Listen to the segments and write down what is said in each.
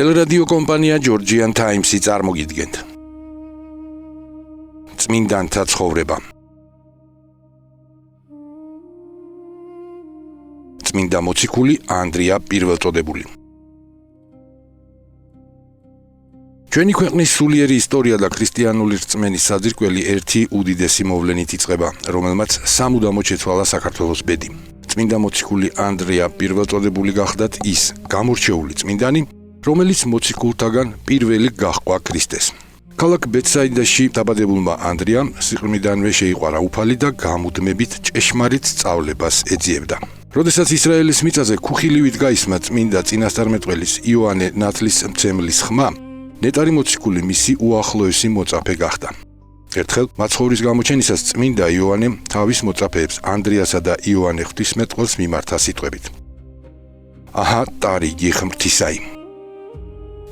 ტელერადიო კომპანია Georgian Times-ი წარმოგიდგენთ. წმინდანთა ცხოვრება. წმინდა მოციქული ანდრია პირველწოდებული. ჩვენი ქვეყნის სულიერი ისტორია და ქრისტიანული რწმენის საძირკველი ერთი უდიდესი მოვლენით იწყება, რომელმაც სამუდამოდ შეცვალა საქართველოს ბედი. წმინდა მოციქული ანდრია პირველწოდებული გახდათ ის გამორჩეული წმინდანი, რომელიც მოციქულთაგან პირველი გაჰყვა ქრისტეს. ქალაქ ბეთსაიდაში დაბადებულმა ანდრიამ სიყრმიდანვე შეიყვარა უფალი და გამუდმებით ჭეშმარიტ სწავლებას ეძიებდა. როდესაც ისრაელის მიწაზე ქუხილივით გაისმა წმინდა წინასწარმეტყველის იოანე ნათლისმცემლის ხმა, ნეტარი მოციქული მისი უახლოესი მოწაფე გახდა. ერთხელ მაცხოვრის გამოჩენისას წმინდა იოანემ თავის მოწაფეებს ანდრიასა და იოანე ღვთისმეტყველს მიმართა სიტყვებით: „აჰა, ტარიგი ღმრთისაი“.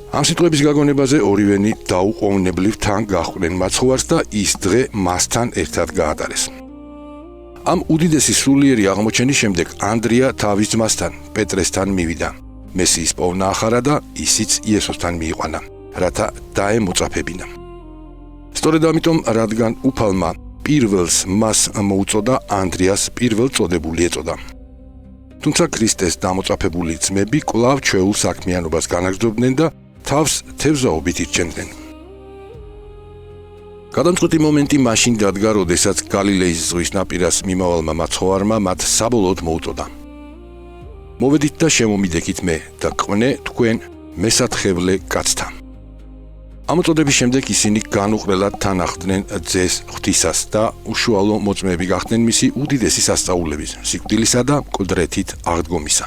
ამ სიტყვების გაგონებაზე ორივენი დაუყოვნებლივ თან გაჰყვნენ მაცხოვარს და ის დღე მასთან ერთად გაატარეს. ამ უდიდესი სულიერი აღმოჩენის შემდეგ ანდრია თავის ძმასთან პეტრესთან მივიდა. მესიის პოვნა ახარა და ისიც იესოსთან მიიყვანა, რათა დაემოწაფებინა. სწორედ ამიტომ, რადგან უფალმა პირველს მას მოუწოდა, ანდრიას პირველწოდებული ეწოდა. თუმცა ქრისტეს დამოწაფებული ძმები კვლავ ჩვეულ საქმიანობას განაგრძობდნენ და თავს თევზაობით ირჩენდნენ. გადამწყვეტი მომენტი მაშინ დადგა, როდესაც გალილეის ზღვის ნაპირას მიმავალმა მაცხოვარმა მათ საბოლოოდ მოუწოდა: „მოვედით და შემომიდექით მე და ყვნე თქვენ მესათხევლე კაცთა“. ამ უწოდების შემდეგ ისინი განუყრელად თან ახლდნენ ძეს ღვთისას და უშუალო მოწმეები გახდნენ მისი უდიდესი სასწაულების, სიკვდილისა და მკვდრეთით აღდგომისა.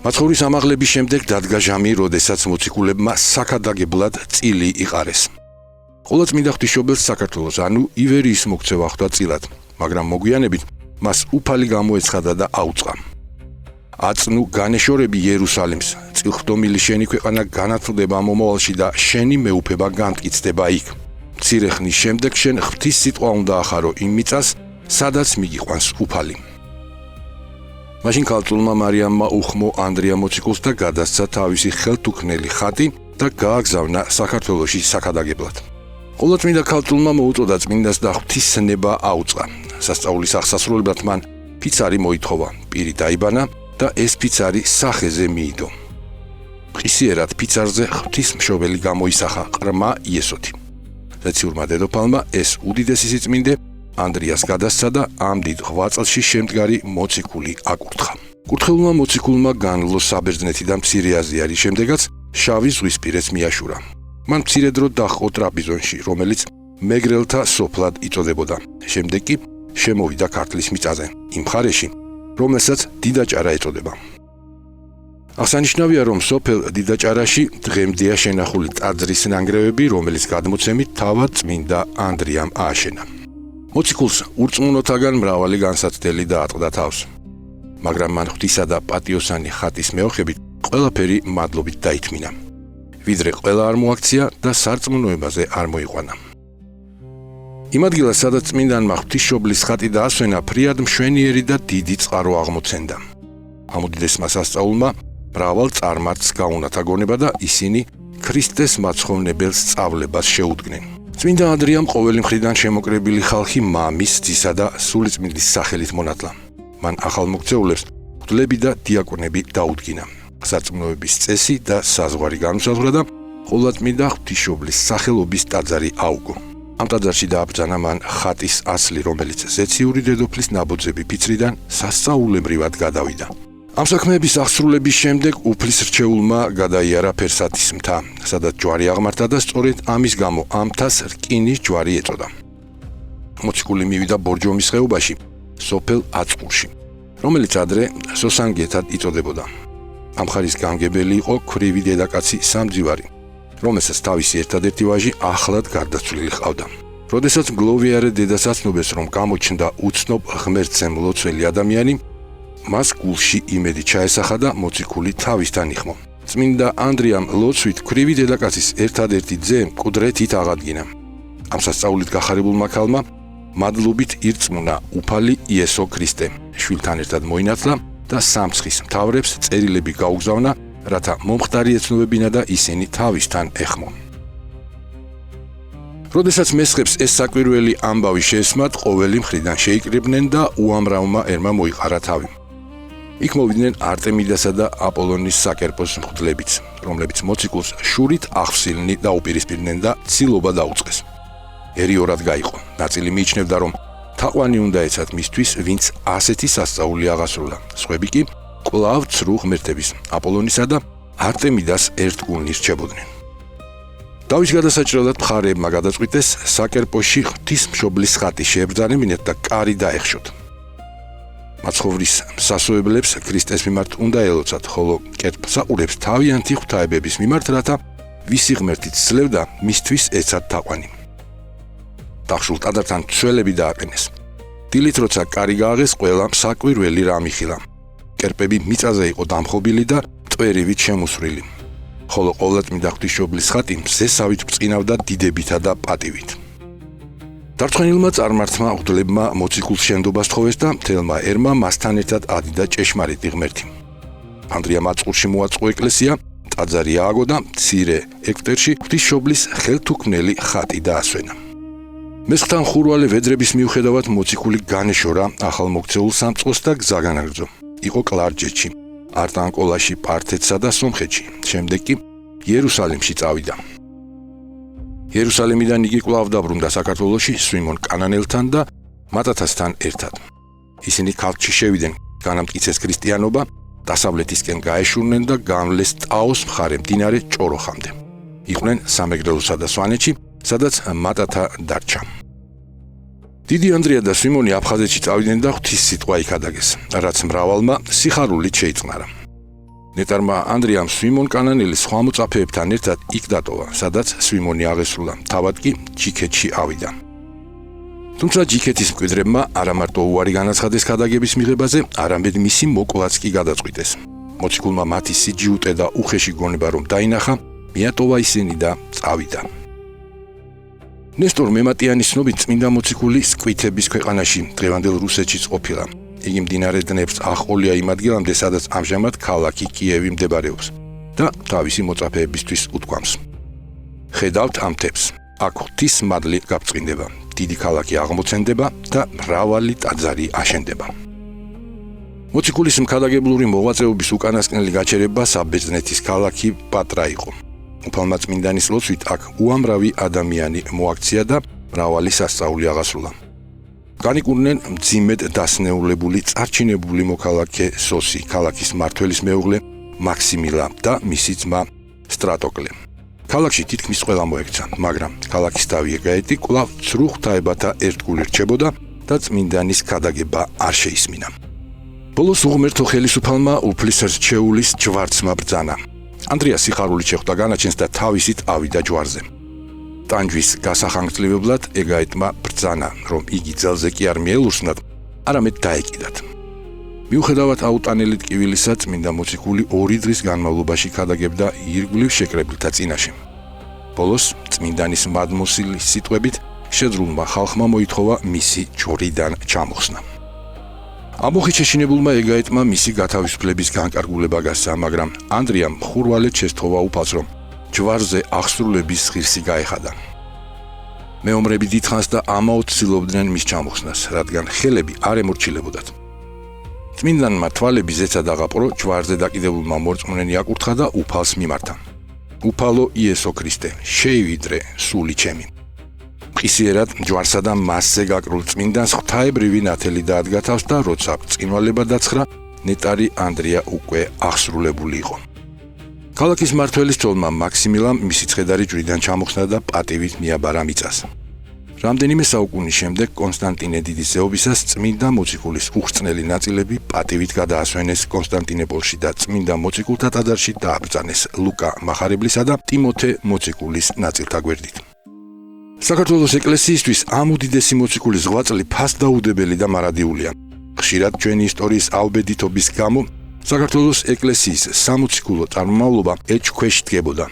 მაცხოვრის ამაღლების შემდეგ დადგა ჟამი, როდესაც მოციქულებმა საქადაგებლად წილი იყარეს. ყოლა წმინდა ღვთისმშობელს საქართველოს, ანუ ივერიის მოქცევა ხვდა წილად, მაგრამ მოგვიანებით მას უფალი გამოეცხადა და აუწყა: „აწნუ განეშორები იერუსალიმს, წილხდომილი შენი ქვეყანა განათლდება მომავალში და შენი მეუფება განმტკიცდება იქ. მცირე ხნის შემდეგ შენ ღვთის სიტყვა უნდა ახარო იმ მიწას, სადაც მიგიყვანს უფალი“. მაშინ ქალწულმა მარიამმა უხმო ანდრია მოციქულს და გადასცა თავისი ხელთუქმნელი ხატი და გააგზავნა საქართველოში საქადაგებლად. ყოლა წმინდა ქალწულმა მოუწოდა წმინდას და ღვთისნება აუწყა. სასწაულის აღსასრულებლად მან ფიცარი მოითხოვა, პირი დაიბანა და ეს ფიცარი სახეზე მიიდო. ღირსიერად ფიცარზე ღვთისმშობელი გამოისახა, ყრმა იესოთი. ზეციურმა დედოფალმა ეს უდიდესი სიწმინდე ანდრიას გადასცა და ამ დიდ ღვაწლში შემდგარი მოციქული აკურთხა. კურთხეულმა მოციქულმა განლო საბერძნეთი და მცირე აზიარი, შემდეგაც შავი ზღვისპირეთს მიაშურა. მან მცირე დრო დაჰყო ტრაპიზონში, რომელიც მეგრელთა სოფლად იწოდებოდა. შემდეგ კი შემოვიდა ქართლის მიწაზე, იმ მხარეში, რომელსაც დიდაჭარა ეწოდება. აღსანიშნავია, რომ სოფელ დიდაჭარაში დღემდეა შენახული ტაძრის ნანგრევები, რომელიც გადმოცემით თავად წმინდა ანდრიამ ააშენა. მოციქულს ურწმუნოთაგან მრავალი განსაცდელი დაატყდა თავს, მაგრამ მან ღვთისა და პატიოსანი ხატის მეოხებით ყველაფერი მადლობით დაითმინა, ვიდრე ყველა არ მოაქცია და სარწმუნოებაზე არ მოიყვანა. იმ ადგილას, სადაც წმინდანმა ღვთისმშობლის ხატი დაასვენა, ფრიად მშვენიერი და დიდი წყარო აღმოცენდა. ამ უდიდესმა სასწაულმა მრავალ წარმართს გაუნათა გონება და ისინი ქრისტეს მაცხოვნებელს სწავლებას შეუდგნენ. წმინდა ანდრიამ ყოველი მხრიდან შემოკრებილი ხალხი მამის, ძისა და სულიწმინდის სახელით მონათლა. მან ახალმოქცეულებს მღვდლები და დიაკონები დაუდგინა. სარწმუნოების წესი და საზღვარი განუსაზღვრა და ყოლაწმინდა ღვთისმშობლის სახელობის ტაძარი აუგო. ამ ტაძარში დააბრძანა მან ხატის ასლი, რომელიც ზეციური დედოფლის ნაბოძები ფიცრიდან სასწაულებრივად გადავიდა. ამ საქმეების აღსრულების შემდეგ უფლის რჩეულმა გადაიარა ფერსათის მთა, სადაც ჯვარი აღმართა და სწორედ ამის გამო ამ მთას რკინის ჯვარი ეწოდა. მოციქული მივიდა ბორჯომის ხეობაში, სოფელ აწყურში, რომელიც ადრე სოსანგეთად იწოდებოდა. ამ ხარის გამგებელი იყო ქვრივი დედაკაცი სამძივარი, რომელსაც თავისი ერთადერთი ვაჟი ახლად გარდაცვლილი ჰყავდა. როდესაც მგლოვიარე დედას აცნობეს, რომ გამოჩნდა უცნობ ღმერთზე მლოცველი ადამიანი, მას გულში იმედი ჩაესახა და მოციქული თავისთან იხმო. წმინდა ანდრიამ ლოცვით ქვრივი დედაკაცის ერთადერთი ძე მკვდრეთით აღადგინა. ამ სასწაულით გახარებულმა ქალმა მადლობით ირწმუნა უფალი იესო ქრისტე, შვილთან ერთად მოინათლა და სამცხის მთავრებს წერილები გაუგზავნა, რათა მომხდარი ეცნობებინა და ისინი თავისთან ეხმო. როდესაც მესხებს ეს საკვირველი ამბავი შეესმათ, ყოველი მხრიდან შეიკრიბნენ და უამრავმა ერმა მოიყარა თავი. იქ მოვიდნენ არტემიდასა და აპოლონის საკერპოს მღვდლებიც, რომლებიც მოციქულს შურით აღსილნი დაუპირისპირდნენ და ცილობა დაუწყეს. ერიორად გაიყო. ნაწილი მიიჩნევდა, რომ თაყვანი უნდა ეცათ მისთვის, ვინც ასეთი სასწაული აღასრულა. სხვები კი კვლავ ცრუ ღმერთების, აპოლონისა და არტემიდას ერთგულნი რჩებოდნენ. დავის გადასაჭრელად მხარეებმა გადაწყვიტეს საკერპოში ღვთისმშობლის ხატი შეებრძანებინათ და კარი დაეხშოთ. მაცხოვრის სასოებლებს ქრისტეს მიმართ უნდა ელოცათ, ხოლო კერპსაყურებს თავიანთი ღვთაებების მიმართ, რათა ვისი ღმერთიც ძლევდა, მისთვის ეცათ თაყვანი. დახშულ ტაძართან ცველები დააყენეს. დილით როცა კარი გააღეს, ყველა საკვირველი რა მიხილა. კერპები მიწაზე იყო დამხობილი და ტვერივით შემოსვრილი. ხოლო ყოვლადწმინდა ღვთისმშობლის ხატი მზესავით ბრწყინავდა დიდებითა და პატივით. დარწმუნებულმა წარმართმა მღვდლებმა მოციქულს შენდობას თხოვეს და მთელმა ერმა მასთან ერთად ადიდა ჭეშმარიტი ღმერთი. ანდრიამ აწყურში მოაწყო ეკლესია, ტაძარი ააგო და მცირე ეკვტერში ღვთისმშობლის ხელთუქმნელი ხატი დაასვენა. მესხთან ხურვალე ვედრების მიუხედავად მოციქული განეშორა ახალმოქცეულ სამწყოს და გზა განაგრძო. იყო კლარჯეთში, არტანკოლაში, პართეთსა და სომხეთში. შემდეგ კი იერუსალიმში წავიდა. იერუსალიმიდან იგი კვლავ დაბრუნდა საქართველოში სვიმონ კანანელთან და მატათასთან ერთად. ისინი ქალჩი შევიდნენ, განამტკიცეს ქრისტიანობა, დასავლეთისკენ გაეშურნენ და გამლეს ტაოს მხარე მდინარე ჭოროხამდე. იყვნენ სამეგრელოსა და სვანეთში, სადაც მატათა დარჩა. დიდი ანდრია და სვიმონი აფხაზეთში წავიდნენ და ღვთის სიტყვა იქ ადაგეს, რაც მრავალმა სიხარულით შეიწნარა. ნეტარმა ანდრიამ სვიმონ კანანელის სხვა მოწაფეებთან ერთად იქ დატოვა, სადაც სვიმონი აღესრულა, თავად კი ჯიქეთში ავიდა. თუმცა ჯიქეთის მკვიდრებმა არა მარტო უარი განაცხადეს ქადაგების მიღებაზე, არამედ მისი მოკლაც კი გადაწყვიტეს. მოციქულმა მათი სიჯიუტე და უხეში გონება რომ დაინახა, მიატოვა ისინი და წავიდა. ნესტორ მემატიანის ცნობით წმინდა მოციქული სკვითების ქვეყანაში, დღევანდელ რუსეთშიც ყოფილა. იგი მდინარე დნეპრს აღყოლია იმ ადგილამდე, სადაც ამჟამად ქალაქი კიევი მდებარეობს და თავისი მოწაფეებისთვის უთქვამს. ხედავთ ამ მთებს, აქ ღვთის მადლი გაბწყინდება, დიდი ქალაქი აღმოცენდება და მრავალი ტაძარი აშენდება. მოციქულის მქადაგებლური მოღვაწეობის უკანასკნელი გაჩერება საბერძნეთის ქალაქი პატრა იყო. უფალმა წმინდანის ლოცვით აქ უამრავი ადამიანი მოაქცია და მრავალი სასწაული აღასრულა. განიკურნენ მძიმედ დასნეულებული წარჩინებული მოქალაქე სოსი, ქალაქის მმართველის მეუღლე მაქსიმილა და მისი ძმა სტრატოკლე. ქალაქში თითქმის ყველა მოექცა, მაგრამ ქალაქის თავი ეკაეტი კვლავ ცრუ ღვთაებათა ერთგული რჩებოდა და წმინდანის ქადაგება არ შეისმინა. ბოლოს უღმერთო ხელისუფალმა უფლის რჩეულის ჯვარცმა ბრძანა. ანდრია სიხარულით შეხვდა განაჩენს და თავისით ავიდა ჯვარზე. ტანჯვის გასახანგრძლივებლად ეგაეტმა ბრძანა, რომ იგი ძალზე კი არ მიელურსნათ, არამედ დაეკიდათ. მიუხედავად აუტანელი ტკივილისა, წმინდა მოციქული 2 დღის განმავლობაში ქადაგებდა ირგვლივ შეკრებილთა წინაშე. ბოლოს წმინდანის მადმოსილი სიტყვებით შეძრულმა ხალხმა მოითხოვა მისი ჯვრიდან ჩამოხსნა. ამოხით შეშინებულმა ეგაეტმა მისი გათავისუფლების განკარგულება გასცა, მაგრამ ანდრიამ ხურვალედ შესთხოვა უფალს, რომ ჯვარზე აღსრულების ღირსი გაეხადა. მეომრები დიდხანს და ამაოდ ცდილობდნენ მის ჩამოხსნას, რადგან ხელები არ ემორჩილებოდათ. წმინდანმა თვალები ზეცა დაღაპრო, ჯვარზე დაკიდებულმა მორწმუნენი აკურთხა და უფალს მიმართა. უფალო იესო ქრისტე, შეივიდრე სული ჩემი. მყისიერად ჯვარსა და მასზე გაკრულ წმინდანს ღვთაებრივი ნათელი დაადგა თავს და როცა ბრწყინვალება დაცხრა, ნეტარი ანდრია უკვე აღსრულებული იყო. ქალაქის მმართველის ცოლმა მაქსიმილამ მისი ცხედარი ჯვრიდან ჩამოხსნა და პატივით მიაბარა მიწას. რამდენიმე საუკუნის შემდეგ კონსტანტინე დიდის ზეობისას წმინდა მოციქულის უხრწნელი ნაწილები პატივით გადაასვენეს კონსტანტინეპოლში და წმინდა მოციქულთა ტაძარში დააბრძანეს ლუკა მახარებლისა და ტიმოთე მოციქულის ნაწილთა გვერდით. საქართველოს ეკლესიისთვის ამ უდიდესი მოციქულის ღვაწლი ფასდაუდებელი და მარადიულია. ხშირად ჩვენი ისტორიის ალბედითობის გამო საქართველოს ეკლესიის სამოციქულო წარმომავლობა ეჭქვეშ დგებოდა.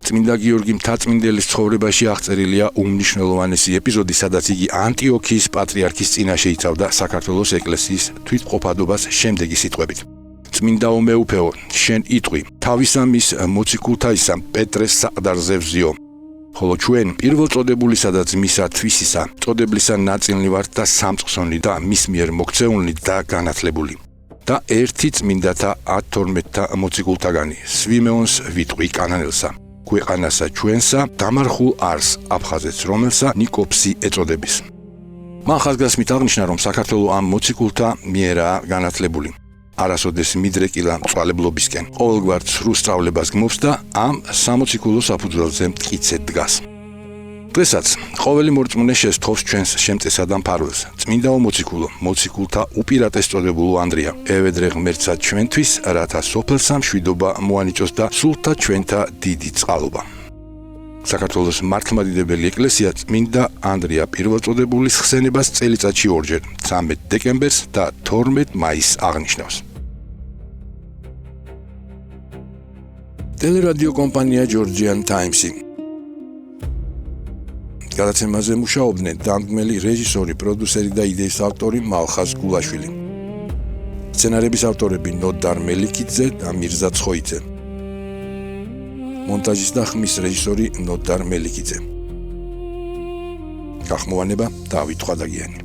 წმინდა გიორგი მთაწმინდელის ცხოვრებაში აღწერილია უმნიშვნელოვანესი ეპიზოდი, სადაც იგი ანტიოქიის პატრიარქის წინაშე იცავდა საქართველოს ეკლესიის თვითმყოფადობას შემდეგი სიტყვებით. წმინდაო მეუფეო, შენ იტყვი, თავისამის მოციქულთა ისა პეტრეს საყდარზე ვზიო. ხოლო ჩვენ პირველ წოდებულისა და ძმისა თვისისა წოდებლისა ნაწილნი ვართ და სამწყსონი და მის მიერ მოქცეულნი და განათლებული. და ერთი წმინდათა 12-თა მოციქულთაგანი სვიმეონს ვიტყვი კანანელსა, ქვეყანასა ჩვენსა, დამარხულ არს აფხაზეთს, რომელსა ნიკოფსი ეწოდების. მან ხაზგასმით აღნიშნა, რომ საქართველო ამ მოციქულთა მიერაა განათლებული. არასოდეს მიდრეკილა მწვალებლობისკენ, ყოველგვარ ცრუ სწავლებას გმობს და ამ სამოციქულო საფუძველზე მტკიცედ დგას. დღესაც ყოველი მორწმუნე შესთხოვს ჩვენს შემწესად და მფარველს. წმინდაო მოციქულო, მოციქულთა უპირატეს წოდებულო ანდრია, ევედრე ღმერთსა ჩვენთვის, რათა სოფელსა მშვიდობა მოანიჭოს და სულთა ჩვენთა დიდი წყალობა. საქართველოს მართლმადიდებელი ეკლესია წმინდა ანდრია პირველწოდებულის ხსენებას წელიწადში ორჯერ, 13 დეკემბერს და 12 მაისს აღნიშნავს. ტელერადიო კომპანია Georgian Times-ი გადაცემაზე მუშაობდნენ დამდგმელი რეჟისორი, პროდიუსერი და იდეის ავტორი მალხაზ გულაშვილი. სცენარების ავტორები ნოდარ მელიქიძე და მირზა ცხოიძე. მონტაჟის და ხმის რეჟისორი ნოდარ მელიქიძე. გახმოვანება დავით ხვადაგიანი.